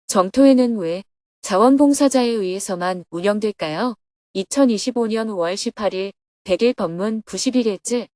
정토회는 왜 자원봉사자에 의해서만 운영될까요? 2025년 5월 18일 100일 법문 91일째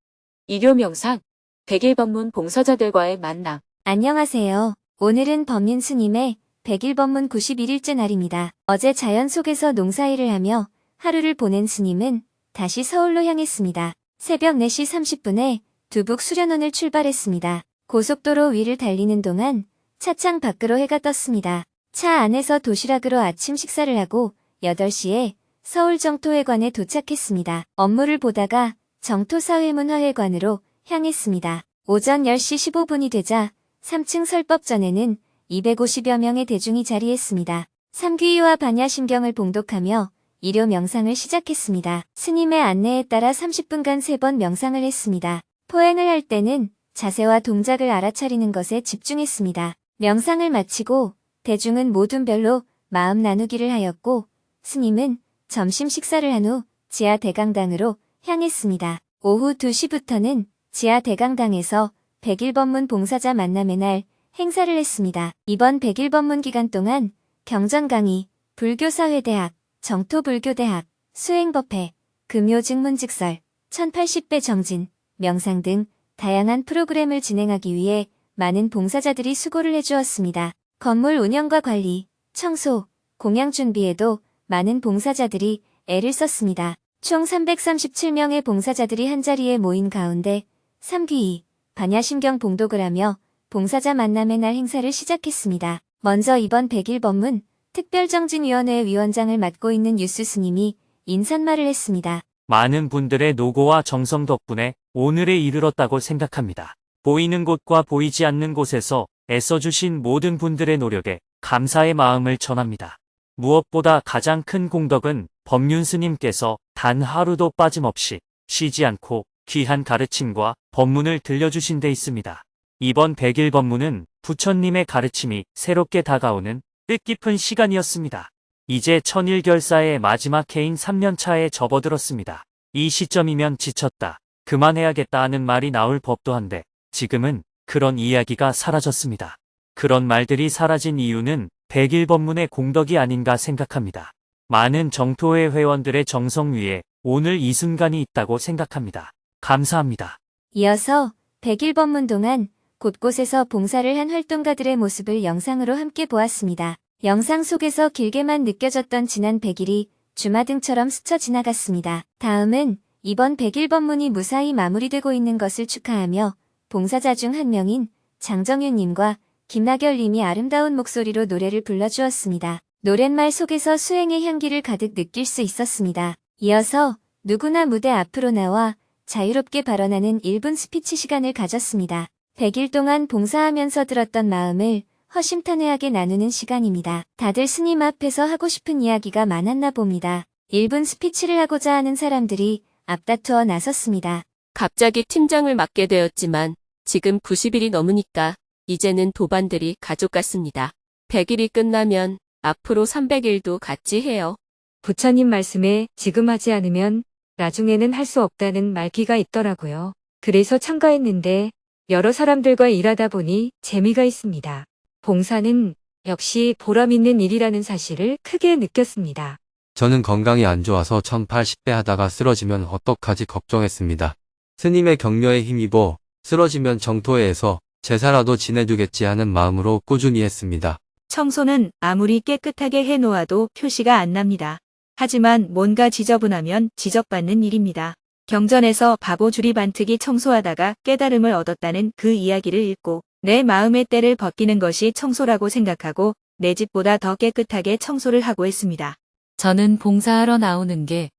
일요 명상 100일 법문 봉사자들과의 만남. 안녕하세요. 오늘은 법륜 스님의 100일 법문 91일째 날입니다. 어제 자연 속에서 농사일을 하며 하루를 보낸 스님은 다시 서울로 향했습니다. 새벽 4시 30분에 두북 수련원을 출발했습니다. 고속도로 위를 달리는 동안 차창 밖으로 해가 떴습니다. 차 안에서 도시락으로 아침 식사를 하고 8시에 서울 정토회관에 도착했습니다. 업무를 보다가 정토사회문화회관으로 향했습니다. 오전 10시 15분이 되자 3층 설법전에는 250여 명의 대중이 자리했습니다. 삼귀와 반야심경을 봉독하며 일요 명상을 시작했습니다. 스님의 안내에 따라 30분간 3번 명상을 했습니다. 포행을 할 때는 자세와 동작을 알아차리는 것에 집중했습니다. 명상을 마치고 대중은 모든 별로 마음 나누기를 하였고 스님은 점심 식사를 한 후 지하 대강당으로 향했습니다. 오후 2시부터는 지하 대강당에서 100일 법문 봉사자 만남의 날 행사를 했습니다. 이번 100일 법문 기간 동안 경전 강의, 불교사회대학, 정토불교대학, 수행법회, 금요증문직설, 1080배 정진, 명상 등 다양한 프로그램을 진행하기 위해 많은 봉사자들이 수고를 해주었습니다. 건물 운영과 관리, 청소, 공양 준비에도 많은 봉사자들이 애를 썼습니다. 총 337명의 봉사자들이 한자리에 모인 가운데 삼귀, 반야심경 봉독을 하며 봉사자 만남의 날 행사를 시작했습니다. 먼저 이번 100일 법문 특별정진위원회 위원장을 맡고 있는 유스 스님이 인사말을 했습니다. 많은 분들의 노고와 정성 덕분에 오늘에 이르렀다고 생각합니다. 보이는 곳과 보이지 않는 곳에서 애써주신 모든 분들의 노력에 감사의 마음을 전합니다. 무엇보다 가장 큰 공덕은 법륜 스님께서 단 하루도 빠짐없이 쉬지 않고 귀한 가르침과 법문을 들려주신 데 있습니다. 이번 100일 법문은 부처님의 가르침이 새롭게 다가오는 뜻깊은 시간이었습니다. 이제 천일결사의 마지막 해인 3년차에 접어들었습니다. 이 시점이면 지쳤다, 그만해야겠다 하는 말이 나올 법도 한데 지금은 그런 이야기가 사라졌습니다. 그런 말들이 사라진 이유는 100일 법문의 공덕이 아닌가 생각합니다. 많은 정토회 회원들의 정성 위에 오늘 이 순간이 있다고 생각합니다. 감사합니다. 이어서 100일 법문 동안 곳곳에서 봉사를 한 활동가들의 모습을 영상으로 함께 보았습니다. 영상 속에서 길게만 느껴졌던 지난 100일이 주마등처럼 스쳐 지나갔습니다. 다음은 이번 100일 법문이 무사히 마무리되고 있는 것을 축하하며 봉사자 중 한 명인 장정윤님과 김나결님이 아름다운 목소리로 노래를 불러주었습니다. 노랫말 속에서 수행의 향기를 가득 느낄 수 있었습니다. 이어서 누구나 무대 앞으로 나와 자유롭게 발언하는 1분 스피치 시간을 가졌습니다. 100일 동안 봉사하면서 들었던 마음을 허심탄회하게 나누는 시간입니다. 다들 스님 앞에서 하고 싶은 이야기가 많았나 봅니다. 1분 스피치를 하고자 하는 사람들이 앞다투어 나섰습니다. 갑자기 팀장을 맡게 되었지만 지금 90일이 넘으니까 이제는 도반들이 가족 같습니다. 100일이 끝나면 앞으로 300일도 같이 해요. 부처님 말씀에 지금 하지 않으면 나중에는 할 수 없다는 말기가 있더라고요. 그래서 참가했는데 여러 사람들과 일하다 보니 재미가 있습니다. 봉사는 역시 보람 있는 일이라는 사실을 크게 느꼈습니다. 저는 건강이 안 좋아서 1080배 하다가 쓰러지면 어떡하지 걱정했습니다. 스님의 격려에 힘입어 쓰러지면 정토회에서 제사라도 지내주겠지 하는 마음으로 꾸준히 했습니다. 청소는 아무리 깨끗하게 해놓아도 표시가 안 납니다. 하지만 뭔가 지저분하면 지적받는 일입니다. 경전에서 바보 주리반트기 청소하다가 깨달음을 얻었다는 그 이야기를 읽고 내 마음의 때를 벗기는 것이 청소라고 생각하고 내 집보다 더 깨끗하게 청소를 하고 했습니다. 저는 봉사하러 나오는 게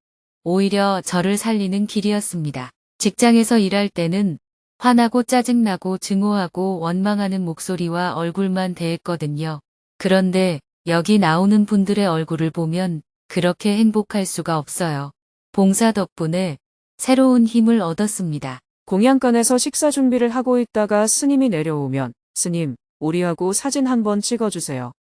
오히려 저를 살리는 길이었습니다. 직장에서 일할 때는 화나고 짜증나고 증오하고 원망하는 목소리와 얼굴만 대했거든요. 그런데 여기 나오는 분들의 얼굴을 보면 그렇게 행복할 수가 없어요. 봉사 덕분에 새로운 힘을 얻었습니다. 공양간에서 식사 준비를 하고 있다가 스님이 내려오면 스님, 우리하고 사진 한번 찍어주세요.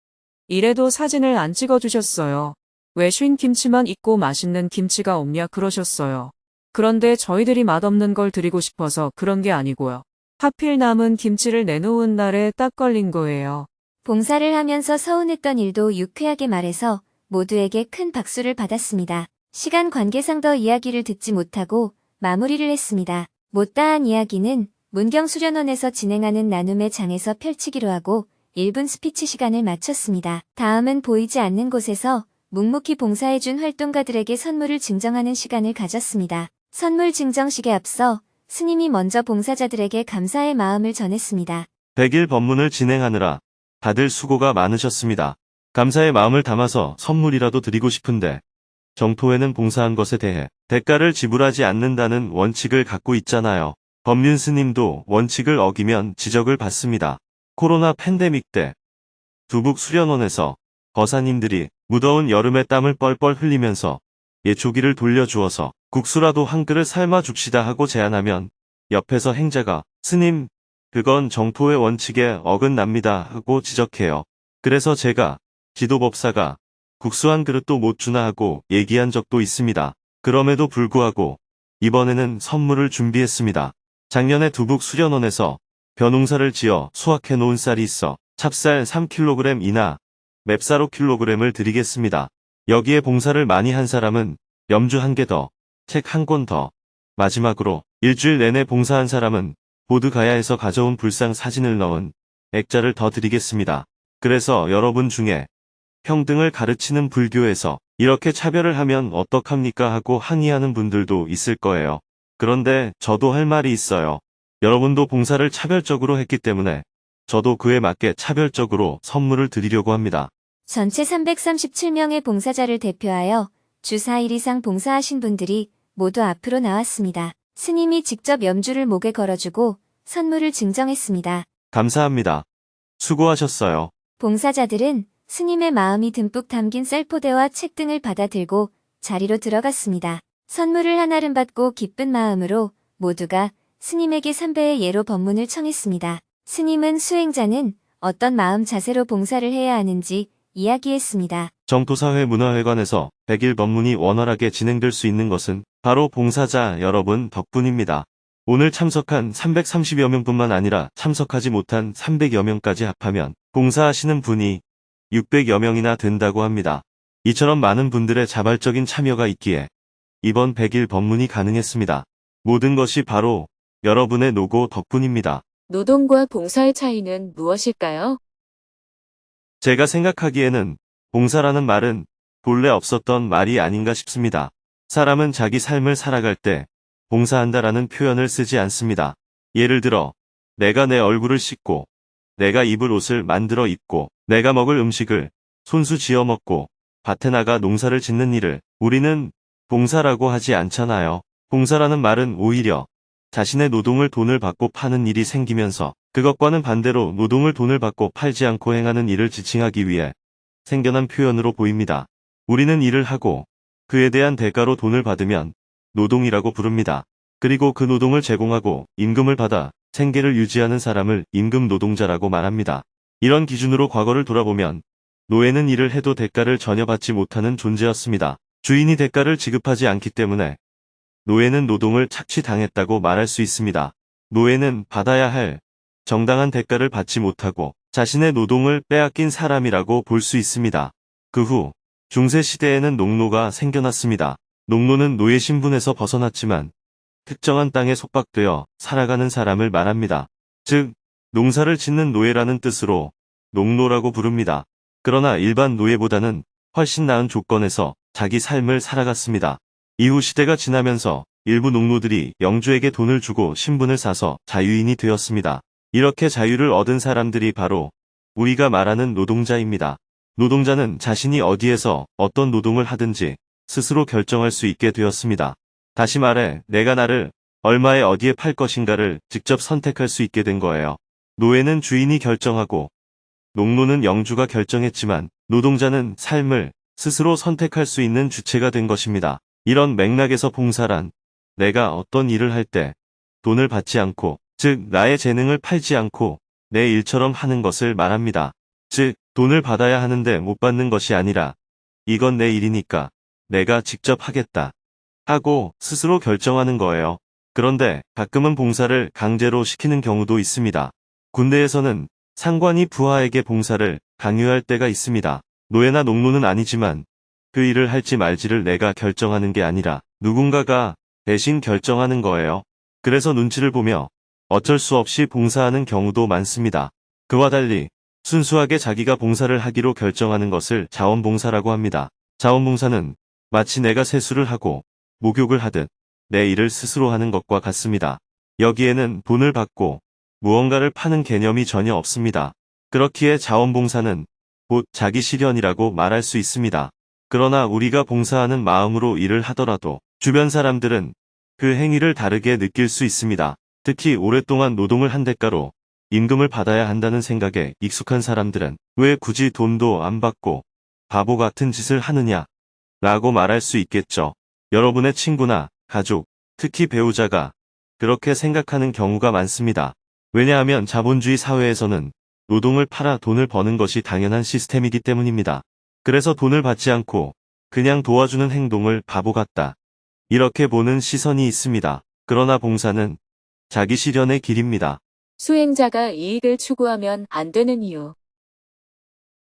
이래도 사진을 안 찍어주셨어요. 왜 쉰 김치만 있고 맛있는 김치가 없냐 그러셨어요. 그런데 저희들이 맛없는 걸 드리고 싶어서 그런 게 아니고요. 하필 남은 김치를 내놓은 날에 딱 걸린 거예요. 봉사를 하면서 서운했던 일도 유쾌하게 말해서 모두에게 큰 박수를 받았습니다. 시간 관계상 더 이야기를 듣지 못하고 마무리를 했습니다. 못다한 이야기는 문경수련원에서 진행하는 나눔의 장에서 펼치기로 하고 1분 스피치 시간을 마쳤습니다. 다음은 보이지 않는 곳에서 묵묵히 봉사해준 활동가들에게 선물을 증정하는 시간을 가졌습니다. 선물 증정식에 앞서 스님이 먼저 봉사자들에게 감사의 마음을 전했습니다. 100일 법문을 진행하느라 다들 수고가 많으셨습니다. 감사의 마음을 담아서 선물이라도 드리고 싶은데 정토회는 봉사한 것에 대해 대가를 지불하지 않는다는 원칙을 갖고 있잖아요. 법륜 스님도 원칙을 어기면 지적을 받습니다. 코로나 팬데믹 때 두북 수련원에서 거사님들이 무더운 여름에 땀을 뻘뻘 흘리면서 예초기를 돌려주어서 국수라도 한 그릇 삶아 줍시다 하고 제안하면 옆에서 행자가 스님, 그건 정토의 원칙에 어긋납니다 하고 지적해요. 그래서 제가 지도법사가 국수 한 그릇도 못 주나 하고 얘기한 적도 있습니다. 그럼에도 불구하고 이번에는 선물을 준비했습니다. 작년에 두북 수련원에서 벼농사를 지어 수확해 놓은 쌀이 있어 찹쌀 3kg 이나 맵쌀 5kg을 드리겠습니다. 여기에 봉사를 많이 한 사람은 염주 한 개 더, 책 한 권 더, 마지막으로 일주일 내내 봉사한 사람은 보드가야에서 가져온 불상 사진을 넣은 액자를 더 드리겠습니다. 그래서 여러분 중에 평등을 가르치는 불교에서 이렇게 차별을 하면 어떡합니까 하고 항의하는 분들도 있을 거예요. 그런데 저도 할 말이 있어요. 여러분도 봉사를 차별적으로 했기 때문에 저도 그에 맞게 차별적으로 선물을 드리려고 합니다. 전체 337명의 봉사자를 대표하여 주 4일 이상 봉사하신 분들이 모두 앞으로 나왔습니다. 스님이 직접 염주를 목에 걸어주고 선물을 증정했습니다. 감사합니다. 수고하셨어요. 봉사자들은 스님의 마음이 듬뿍 담긴 쌀포대와 책 등을 받아 들고 자리로 들어갔습니다. 선물을 한알은 받고 기쁜 마음으로 모두가 스님에게 3배의 예로 법문을 청했습니다. 스님은 수행자는 어떤 마음 자세로 봉사를 해야 하는지 이야기했습니다. 정토사회 문화회관에서 100일 법문이 원활하게 진행될 수 있는 것은 바로 봉사자 여러분 덕분입니다. 오늘 참석한 330여 명뿐만 아니라 참석하지 못한 300여 명까지 합하면 봉사하시는 분이 600여 명이나 된다고 합니다. 이처럼 많은 분들의 자발적인 참여가 있기에 이번 100일 법문이 가능했습니다. 모든 것이 바로 여러분의 노고 덕분입니다. 노동과 봉사의 차이는 무엇일까요? 제가 생각하기에는 봉사라는 말은 본래 없었던 말이 아닌가 싶습니다. 사람은 자기 삶을 살아갈 때 봉사한다라는 표현을 쓰지 않습니다. 예를 들어 내가 내 얼굴을 씻고 내가 입을 옷을 만들어 입고 내가 먹을 음식을 손수 지어 먹고 밭에 나가 농사를 짓는 일을 우리는 봉사라고 하지 않잖아요. 봉사라는 말은 오히려 자신의 노동을 돈을 받고 파는 일이 생기면서 그것과는 반대로 노동을 돈을 받고 팔지 않고 행하는 일을 지칭하기 위해 생겨난 표현으로 보입니다. 우리는 일을 하고 그에 대한 대가로 돈을 받으면 노동이라고 부릅니다. 그리고 그 노동을 제공하고 임금을 받아 생계를 유지하는 사람을 임금 노동자라고 말합니다. 이런 기준으로 과거를 돌아보면 노예는 일을 해도 대가를 전혀 받지 못하는 존재였습니다. 주인이 대가를 지급하지 않기 때문에 노예는 노동을 착취당했다고 말할 수 있습니다. 노예는 받아야 할 정당한 대가를 받지 못하고 자신의 노동을 빼앗긴 사람이라고 볼 수 있습니다. 그 후 중세시대에는 농노가 생겨났습니다. 농노는 노예 신분에서 벗어났지만 특정한 땅에 속박되어 살아가는 사람을 말합니다. 즉 농사를 짓는 노예라는 뜻으로 농노라고 부릅니다. 그러나 일반 노예보다는 훨씬 나은 조건에서 자기 삶을 살아갔습니다. 이후 시대가 지나면서 일부 농노들이 영주에게 돈을 주고 신분을 사서 자유인이 되었습니다. 이렇게 자유를 얻은 사람들이 바로 우리가 말하는 노동자입니다. 노동자는 자신이 어디에서 어떤 노동을 하든지 스스로 결정할 수 있게 되었습니다. 다시 말해 내가 나를 얼마에 어디에 팔 것인가를 직접 선택할 수 있게 된 거예요. 노예는 주인이 결정하고 농노는 영주가 결정했지만 노동자는 삶을 스스로 선택할 수 있는 주체가 된 것입니다. 이런 맥락에서 봉사란 내가 어떤 일을 할 때 돈을 받지 않고 즉 나의 재능을 팔지 않고 내 일처럼 하는 것을 말합니다. 즉 돈을 받아야 하는데 못 받는 것이 아니라 이건 내 일이니까 내가 직접 하겠다 하고 스스로 결정하는 거예요. 그런데 가끔은 봉사를 강제로 시키는 경우도 있습니다. 군대에서는 상관이 부하에게 봉사를 강요할 때가 있습니다. 노예나 농노는 아니지만 그 일을 할지 말지를 내가 결정하는 게 아니라 누군가가 대신 결정하는 거예요. 그래서 눈치를 보며 어쩔 수 없이 봉사하는 경우도 많습니다. 그와 달리 순수하게 자기가 봉사를 하기로 결정하는 것을 자원봉사라고 합니다. 자원봉사는 마치 내가 세수를 하고 목욕을 하듯 내 일을 스스로 하는 것과 같습니다. 여기에는 돈을 받고 무언가를 파는 개념이 전혀 없습니다. 그렇기에 자원봉사는 곧 자기 실현이라고 말할 수 있습니다. 그러나 우리가 봉사하는 마음으로 일을 하더라도 주변 사람들은 그 행위를 다르게 느낄 수 있습니다. 특히 오랫동안 노동을 한 대가로 임금을 받아야 한다는 생각에 익숙한 사람들은 왜 굳이 돈도 안 받고 바보 같은 짓을 하느냐 라고 말할 수 있겠죠. 여러분의 친구나 가족, 특히 배우자가 그렇게 생각하는 경우가 많습니다. 왜냐하면 자본주의 사회에서는 노동을 팔아 돈을 버는 것이 당연한 시스템이기 때문입니다. 그래서 돈을 받지 않고 그냥 도와주는 행동을 바보 같다, 이렇게 보는 시선이 있습니다. 그러나 봉사는 자기 실현의 길입니다. 수행자가 이익을 추구하면 안 되는 이유.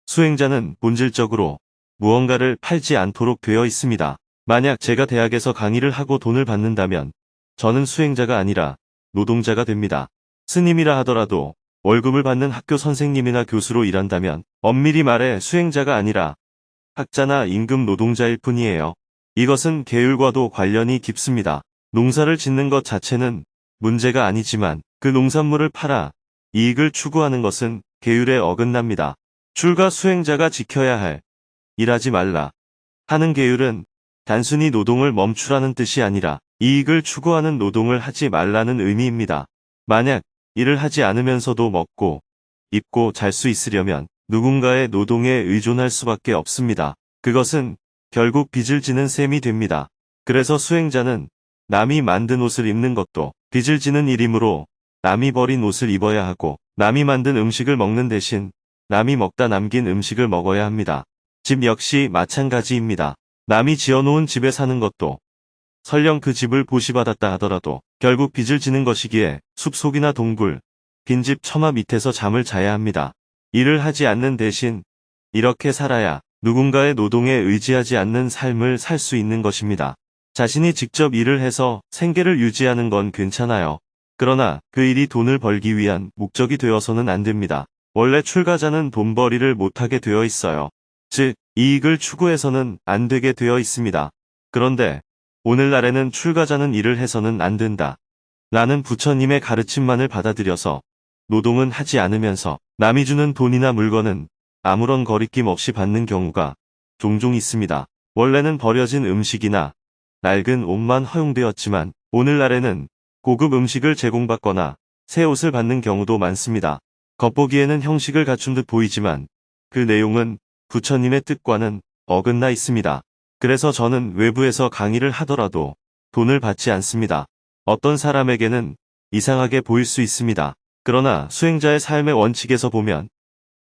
수행자는 본질적으로 무언가를 팔지 않도록 되어 있습니다. 만약 제가 대학에서 강의를 하고 돈을 받는다면 저는 수행자가 아니라 노동자가 됩니다. 스님이라 하더라도 월급을 받는 학교 선생님이나 교수로 일한다면 엄밀히 말해 수행자가 아니라 학자나 임금 노동자일 뿐이에요. 이것은 계율과도 관련이 깊습니다. 농사를 짓는 것 자체는 문제가 아니지만 그 농산물을 팔아 이익을 추구하는 것은 계율에 어긋납니다. 출가 수행자가 지켜야 할 일하지 말라 하는 계율은 단순히 노동을 멈추라는 뜻이 아니라 이익을 추구하는 노동을 하지 말라는 의미입니다. 만약 일을 하지 않으면서도 먹고 입고 잘 수 있으려면 누군가의 노동에 의존할 수밖에 없습니다. 그것은 결국 빚을 지는 셈이 됩니다. 그래서 수행자는 남이 만든 옷을 입는 것도 빚을 지는 일이므로 남이 버린 옷을 입어야 하고 남이 만든 음식을 먹는 대신 남이 먹다 남긴 음식을 먹어야 합니다. 집 역시 마찬가지입니다. 남이 지어놓은 집에 사는 것도 설령 그 집을 보시받았다 하더라도 결국 빚을 지는 것이기에 숲속이나 동굴, 빈집 처마 밑에서 잠을 자야 합니다. 일을 하지 않는 대신 이렇게 살아야 누군가의 노동에 의지하지 않는 삶을 살 수 있는 것입니다. 자신이 직접 일을 해서 생계를 유지하는 건 괜찮아요. 그러나 그 일이 돈을 벌기 위한 목적이 되어서는 안 됩니다. 원래 출가자는 돈벌이를 못하게 되어 있어요. 즉, 이익을 추구해서는 안 되게 되어 있습니다. 그런데 오늘날에는 출가자는 일을 해서는 안 된다 라는 부처님의 가르침만을 받아들여서 노동은 하지 않으면서 남이 주는 돈이나 물건은 아무런 거리낌 없이 받는 경우가 종종 있습니다. 원래는 버려진 음식이나 낡은 옷만 허용되었지만 오늘날에는 고급 음식을 제공받거나 새 옷을 받는 경우도 많습니다. 겉보기에는 형식을 갖춘 듯 보이지만 그 내용은 부처님의 뜻과는 어긋나 있습니다. 그래서 저는 외부에서 강의를 하더라도 돈을 받지 않습니다. 어떤 사람에게는 이상하게 보일 수 있습니다. 그러나 수행자의 삶의 원칙에서 보면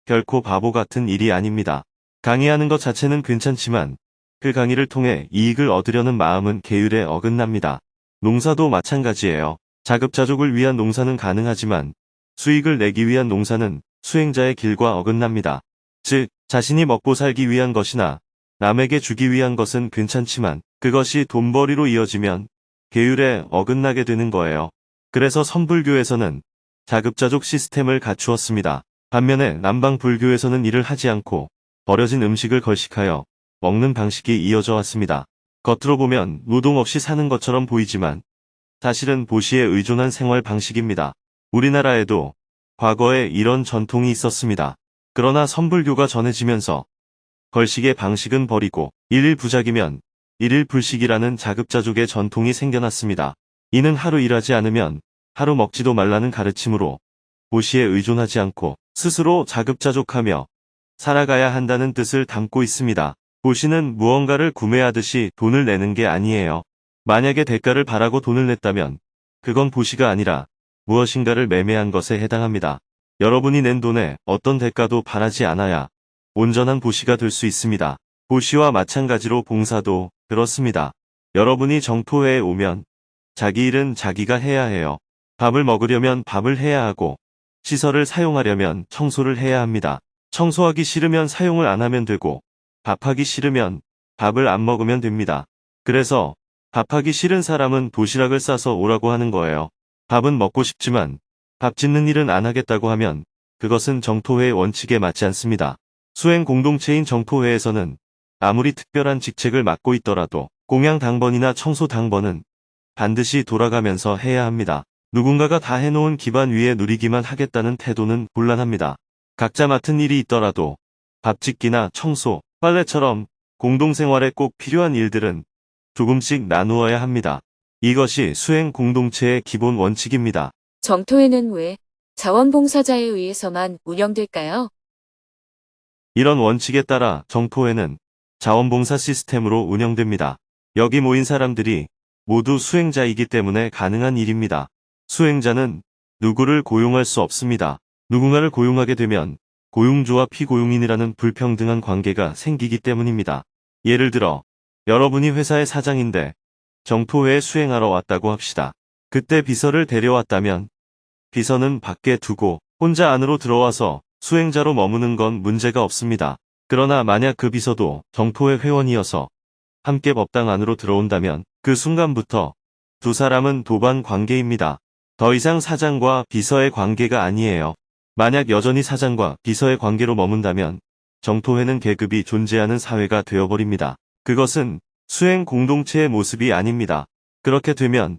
결코 바보 같은 일이 아닙니다. 강의하는 것 자체는 괜찮지만 그 강의를 통해 이익을 얻으려는 마음은 계율에 어긋납니다. 농사도 마찬가지예요. 자급자족을 위한 농사는 가능하지만 수익을 내기 위한 농사는 수행자의 길과 어긋납니다. 즉, 자신이 먹고 살기 위한 것이나 남에게 주기 위한 것은 괜찮지만 그것이 돈벌이로 이어지면 계율에 어긋나게 되는 거예요. 그래서 선불교에서는 자급자족 시스템을 갖추었습니다. 반면에 남방불교에서는 일을 하지 않고 버려진 음식을 걸식하여 먹는 방식이 이어져 왔습니다. 겉으로 보면 노동 없이 사는 것처럼 보이지만 사실은 보시에 의존한 생활 방식입니다. 우리나라에도 과거에 이런 전통이 있었습니다. 그러나 선불교가 전해지면서 걸식의 방식은 버리고 일일 부작이면 일일 불식이라는 자급자족의 전통이 생겨났습니다. 이는 하루 일하지 않으면 하루 먹지도 말라는 가르침으로 보시에 의존하지 않고 스스로 자급자족하며 살아가야 한다는 뜻을 담고 있습니다. 보시는 무언가를 구매하듯이 돈을 내는 게 아니에요. 만약에 대가를 바라고 돈을 냈다면 그건 보시가 아니라 무엇인가를 매매한 것에 해당합니다. 여러분이 낸 돈에 어떤 대가도 바라지 않아야 온전한 보시가 될 수 있습니다. 보시와 마찬가지로 봉사도 그렇습니다. 여러분이 정토회에 오면 자기 일은 자기가 해야 해요. 밥을 먹으려면 밥을 해야 하고 시설을 사용하려면 청소를 해야 합니다. 청소하기 싫으면 사용을 안 하면 되고 밥하기 싫으면 밥을 안 먹으면 됩니다. 그래서 밥하기 싫은 사람은 도시락을 싸서 오라고 하는 거예요. 밥은 먹고 싶지만 밥 짓는 일은 안 하겠다고 하면 그것은 정토회의 원칙에 맞지 않습니다. 수행 공동체인 정토회에서는 아무리 특별한 직책을 맡고 있더라도 공양 당번이나 청소 당번은 반드시 돌아가면서 해야 합니다. 누군가가 다 해놓은 기반 위에 누리기만 하겠다는 태도는 곤란합니다. 각자 맡은 일이 있더라도 밥 짓기나 청소, 빨래처럼 공동생활에 꼭 필요한 일들은 조금씩 나누어야 합니다. 이것이 수행 공동체의 기본 원칙입니다. 정토회는 왜 자원봉사자에 의해서만 운영될까요? 이런 원칙에 따라 정토회는 자원봉사 시스템으로 운영됩니다. 여기 모인 사람들이 모두 수행자이기 때문에 가능한 일입니다. 수행자는 누구를 고용할 수 없습니다. 누군가를 고용하게 되면 고용주와 피고용인이라는 불평등한 관계가 생기기 때문입니다. 예를 들어 여러분이 회사의 사장인데 정토회에 수행하러 왔다고 합시다. 그때 비서를 데려왔다면 비서는 밖에 두고 혼자 안으로 들어와서 수행자로 머무는 건 문제가 없습니다. 그러나 만약 그 비서도 정토회 회원이어서 함께 법당 안으로 들어온다면 그 순간부터 두 사람은 도반 관계입니다. 더 이상 사장과 비서의 관계가 아니에요. 만약 여전히 사장과 비서의 관계로 머문다면 정토회는 계급이 존재하는 사회가 되어버립니다. 그것은 수행 공동체의 모습이 아닙니다. 그렇게 되면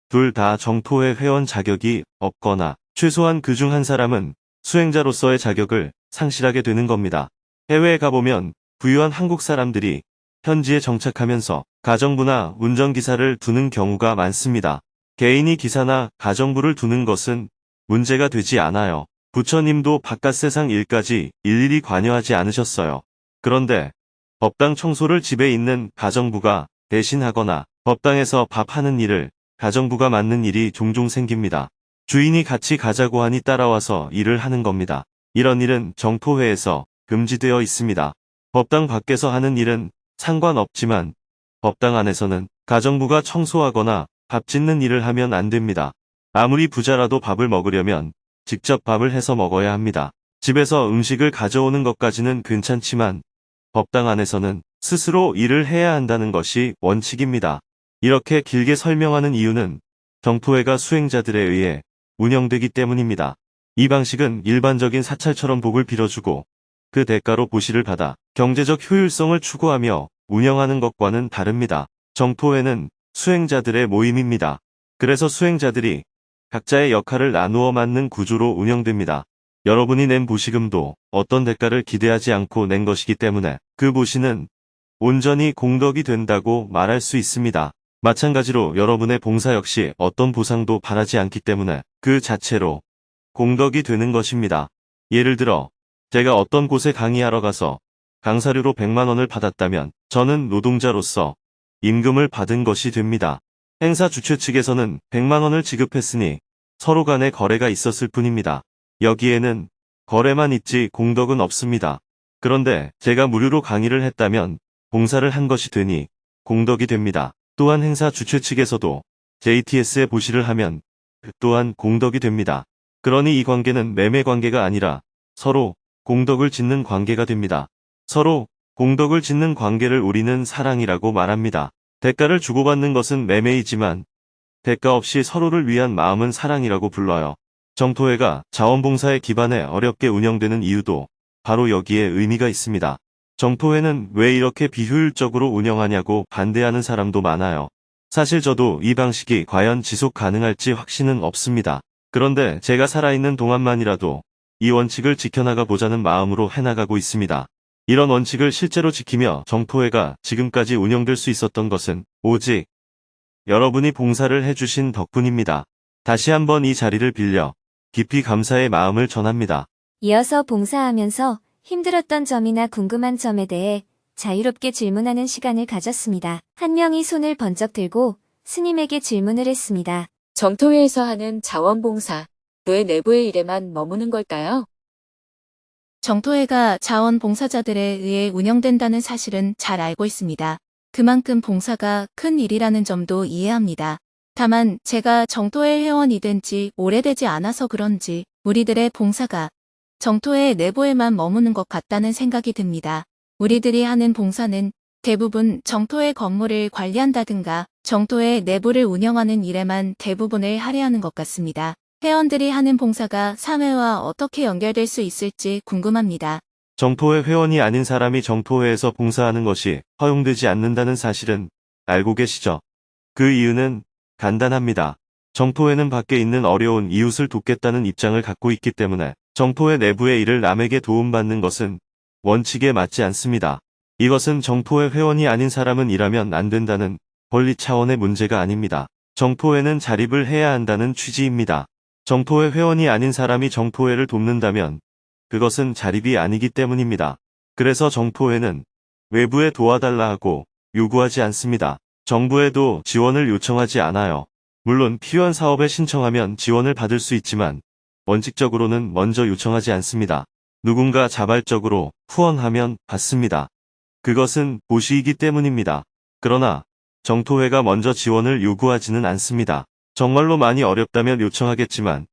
둘 다 정토회 회원 자격이 없거나 최소한 그중 한 사람은 수행자로서의 자격을 상실하게 되는 겁니다. 해외에 가보면 부유한 한국 사람들이 현지에 정착하면서 가정부나 운전기사를 두는 경우가 많습니다. 개인이 기사나 가정부를 두는 것은 문제가 되지 않아요. 부처님도 바깥 세상 일까지 일일이 관여하지 않으셨어요. 그런데 법당 청소를 집에 있는 가정부가 대신하거나 법당에서 밥하는 일을 가정부가 맡는 일이 종종 생깁니다. 주인이 같이 가자고 하니 따라와서 일을 하는 겁니다. 이런 일은 정토회에서 금지되어 있습니다. 법당 밖에서 하는 일은 상관없지만 법당 안에서는 가정부가 청소하거나 밥 짓는 일을 하면 안 됩니다. 아무리 부자라도 밥을 먹으려면 직접 밥을 해서 먹어야 합니다. 집에서 음식을 가져오는 것까지는 괜찮지만 법당 안에서는 스스로 일을 해야 한다는 것이 원칙입니다. 이렇게 길게 설명하는 이유는 정토회가 수행자들에 의해 운영되기 때문입니다. 이 방식은 일반적인 사찰처럼 복을 빌어주고 그 대가로 보시를 받아 경제적 효율성을 추구하며 운영하는 것과는 다릅니다. 정토회는 수행자들의 모임입니다. 그래서 수행자들이 각자의 역할을 나누어 맡는 구조로 운영됩니다. 여러분이 낸 보시금도 어떤 대가를 기대하지 않고 낸 것이기 때문에 그 보시는 온전히 공덕이 된다고 말할 수 있습니다. 마찬가지로 여러분의 봉사 역시 어떤 보상도 바라지 않기 때문에 그 자체로 공덕이 되는 것입니다. 예를 들어 제가 어떤 곳에 강의하러 가서 강사료로 100만 원을 받았다면 저는 노동자로서 임금을 받은 것이 됩니다. 행사 주최 측에서는 100만 원을 지급했으니 서로 간의 거래가 있었을 뿐입니다. 여기에는 거래만 있지 공덕은 없습니다. 그런데 제가 무료로 강의를 했다면 봉사를 한 것이 되니 공덕이 됩니다. 또한 행사 주최 측에서도 JTS에 보시를 하면 그 또한 공덕이 됩니다. 그러니 이 관계는 매매 관계가 아니라 서로 공덕을 짓는 관계가 됩니다. 서로 공덕을 짓는 관계를 우리는 사랑이라고 말합니다. 대가를 주고받는 것은 매매이지만 대가 없이 서로를 위한 마음은 사랑이라고 불러요. 정토회가 자원봉사에 기반해 어렵게 운영되는 이유도 바로 여기에 의미가 있습니다. 정토회는 왜 이렇게 비효율적으로 운영하냐고 반대하는 사람도 많아요. 사실 저도 이 방식이 과연 지속 가능할지 확신은 없습니다. 그런데 제가 살아있는 동안만이라도 이 원칙을 지켜나가 보자는 마음으로 해나가고 있습니다. 이런 원칙을 실제로 지키며 정토회가 지금까지 운영될 수 있었던 것은 오직 여러분이 봉사를 해주신 덕분입니다. 다시 한번 이 자리를 빌려 깊이 감사의 마음을 전합니다. 이어서 봉사하면서 힘들었던 점이나 궁금한 점에 대해 자유롭게 질문하는 시간을 가졌습니다. 한 명이 손을 번쩍 들고 스님에게 질문을 했습니다. 정토회에서 하는 자원봉사, 왜 내부의 일에만 머무는 걸까요? 정토회가 자원봉사자들에 의해 운영된다는 사실은 잘 알고 있습니다. 그만큼 봉사가 큰 일이라는 점도 이해합니다. 다만 제가 정토회 회원이 된 지 오래되지 않아서 그런지 우리들의 봉사가 정토회 내부에만 머무는 것 같다는 생각이 듭니다. 우리들이 하는 봉사는 대부분 정토회 건물을 관리한다든가 정토회 내부를 운영하는 일에만 대부분을 할애하는 것 같습니다. 회원들이 하는 봉사가 사회와 어떻게 연결될 수 있을지 궁금합니다. 정토회 회원이 아닌 사람이 정토회에서 봉사하는 것이 허용되지 않는다는 사실은 알고 계시죠? 그 이유는 간단합니다. 정토회는 밖에 있는 어려운 이웃을 돕겠다는 입장을 갖고 있기 때문에 정토회 내부의 일을 남에게 도움받는 것은 원칙에 맞지 않습니다. 이것은 정토회 회원이 아닌 사람은 일하면 안 된다는 권리 차원의 문제가 아닙니다. 정토회는 자립을 해야 한다는 취지입니다. 정토회 회원이 아닌 사람이 정토회를 돕는다면 그것은 자립이 아니기 때문입니다. 그래서 정토회는 외부에 도와달라 하고 요구하지 않습니다. 정부에도 지원을 요청하지 않아요. 물론 필요한 사업에 신청하면 지원을 받을 수 있지만 원칙적으로는 먼저 요청하지 않습니다. 누군가 자발적으로 후원하면 받습니다. 그것은 보시이기 때문입니다. 그러나 정토회가 먼저 지원을 요구하지는 않습니다. 정말로 많이 어렵다면 요청하겠지만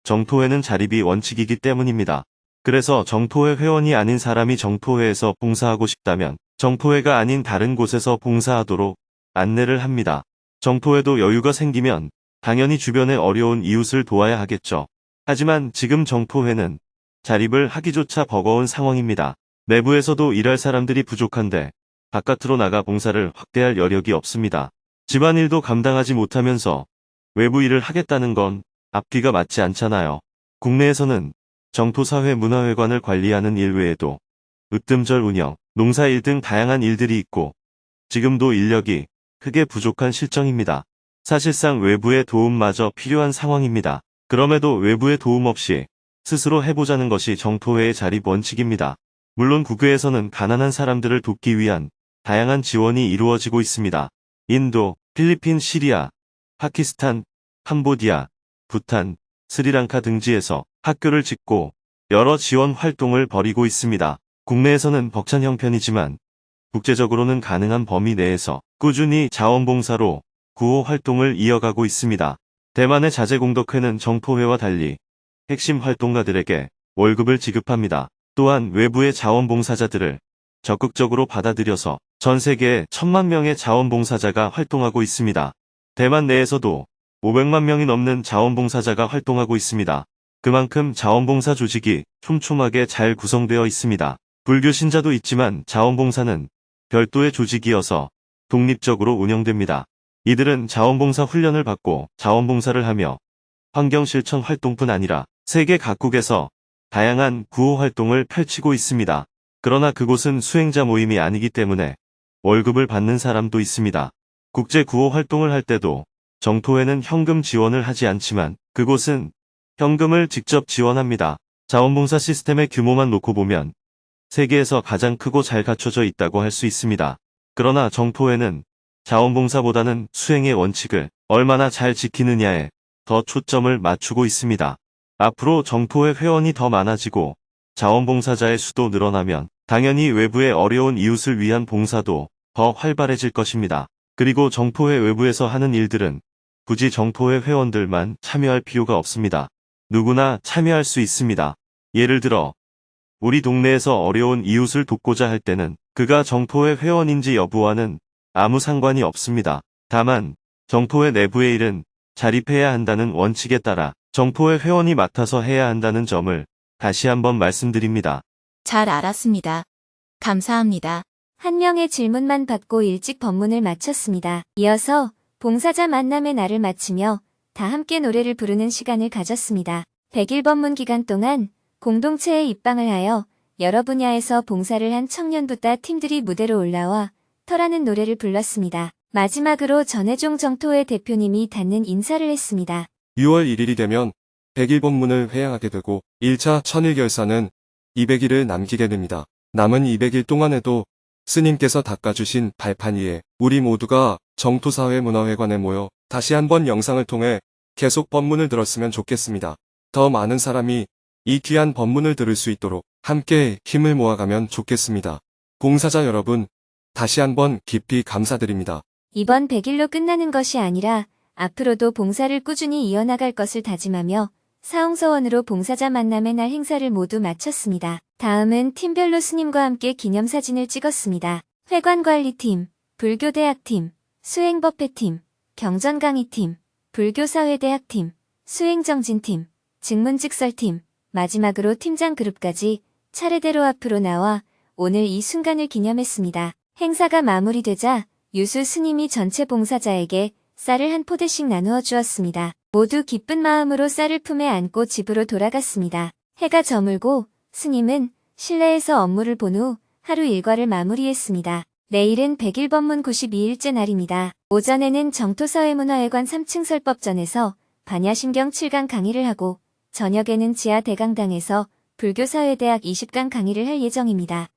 정토회는 자립이 원칙이기 때문입니다. 그래서 정토회 회원이 아닌 사람이 정토회에서 봉사하고 싶다면 정토회가 아닌 다른 곳에서 봉사하도록 안내를 합니다. 정토회도 여유가 생기면 당연히 주변의 어려운 이웃을 도와야 하겠죠. 하지만 지금 정토회는 자립을 하기조차 버거운 상황입니다. 내부에서도 일할 사람들이 부족한데 바깥으로 나가 봉사를 확대할 여력이 없습니다. 집안일도 감당하지 못하면서 외부 일을 하겠다는 건 앞뒤가 맞지 않잖아요. 국내에서는 정토사회 문화회관을 관리하는 일 외에도 으뜸절 운영, 농사일 등 다양한 일들이 있고 지금도 인력이 크게 부족한 실정입니다. 사실상 외부의 도움마저 필요한 상황입니다. 그럼에도 외부의 도움 없이 스스로 해보자는 것이 정토회의 자립 원칙입니다. 물론 국외에서는 가난한 사람들을 돕기 위한 다양한 지원이 이루어지고 있습니다. 인도, 필리핀, 시리아, 파키스탄, 캄보디아, 부탄, 스리랑카 등지에서 학교를 짓고 여러 지원 활동을 벌이고 있습니다. 국내에서는 벅찬 형편이지만 국제적으로는 가능한 범위 내에서 꾸준히 자원봉사로 구호 활동을 이어가고 있습니다. 대만의 자재공덕회는 정토회와 달리 핵심 활동가들에게 월급을 지급합니다. 또한 외부의 자원봉사자들을 적극적으로 받아들여서 전 세계에 1000만 명의 자원봉사자가 활동하고 있습니다. 대만 내에서도 500만 명이 넘는 자원봉사자가 활동하고 있습니다. 그만큼 자원봉사 조직이 촘촘하게 잘 구성되어 있습니다. 불교 신자도 있지만 자원봉사는 별도의 조직이어서 독립적으로 운영됩니다. 이들은 자원봉사 훈련을 받고 자원봉사를 하며 환경실천 활동뿐 아니라 세계 각국에서 다양한 구호 활동을 펼치고 있습니다. 그러나 그곳은 수행자 모임이 아니기 때문에 월급을 받는 사람도 있습니다. 국제 구호 활동을 할 때도 정토회는 현금 지원을 하지 않지만 그곳은 현금을 직접 지원합니다. 자원봉사 시스템의 규모만 놓고 보면 세계에서 가장 크고 잘 갖춰져 있다고 할 수 있습니다. 그러나 정토회는 자원봉사보다는 수행의 원칙을 얼마나 잘 지키느냐에 더 초점을 맞추고 있습니다. 앞으로 정토회 회원이 더 많아지고 자원봉사자의 수도 늘어나면 당연히 외부의 어려운 이웃을 위한 봉사도 더 활발해질 것입니다. 그리고 정토회 외부에서 하는 일들은 굳이 정토회 회원들만 참여할 필요가 없습니다. 누구나 참여할 수 있습니다. 예를 들어 우리 동네에서 어려운 이웃을 돕고자 할 때는 그가 정토회 회원인지 여부와는 아무 상관이 없습니다. 다만 정토회 내부의 일은 자립해야 한다는 원칙에 따라 정토회 회원이 맡아서 해야 한다는 점을 다시 한번 말씀드립니다. 잘 알았습니다. 감사합니다. 한 명의 질문만 받고 일찍 법문을 마쳤습니다. 이어서 봉사자 만남의 날을 마치며 다 함께 노래를 부르는 시간을 가졌습니다. 100일 법문 기간 동안 공동체에 입방을 하여 여러 분야에서 봉사를 한 청년부따 팀들이 무대로 올라와 터라는 노래를 불렀습니다. 마지막으로 전혜종 정토회 대표님이 닿는 인사를 했습니다. 6월 1일이 되면 100일 법문을 회양하게 되고 1차 천일결사는 200일을 남기게 됩니다. 남은 200일 동안에도 스님께서 닦아주신 발판 위에 우리 모두가 정토사회 문화회관에 모여 다시 한번 영상을 통해 계속 법문을 들었으면 좋겠습니다. 더 많은 사람이 이 귀한 법문을 들을 수 있도록 함께 힘을 모아가면 좋겠습니다. 봉사자 여러분, 다시 한번 깊이 감사드립니다. 이번 100일로 끝나는 것이 아니라 앞으로도 봉사를 꾸준히 이어나갈 것을 다짐하며 사홍서원으로 봉사자 만남의 날 행사를 모두 마쳤습니다. 다음은 팀별로 스님과 함께 기념사진을 찍었습니다. 회관관리팀, 불교대학팀, 수행법회팀, 경전강의팀, 불교사회대학팀, 수행정진팀, 직문직설팀, 마지막으로 팀장 그룹까지 차례대로 앞으로 나와 오늘 이 순간을 기념했습니다. 행사가 마무리되자 유수 스님이 전체 봉사자에게 쌀을 한 포대씩 나누어 주었습니다. 모두 기쁜 마음으로 쌀을 품에 안고 집으로 돌아갔습니다. 해가 저물고 스님은 실내에서 업무를 본 후 하루 일과를 마무리했습니다. 내일은 100일 법문 92일째 날입니다. 오전에는 정토사회문화회관 3층 설법전에서 반야심경 7강 강의를 하고 저녁에는 지하 대강당에서 불교사회대학 20강 강의를 할 예정입니다.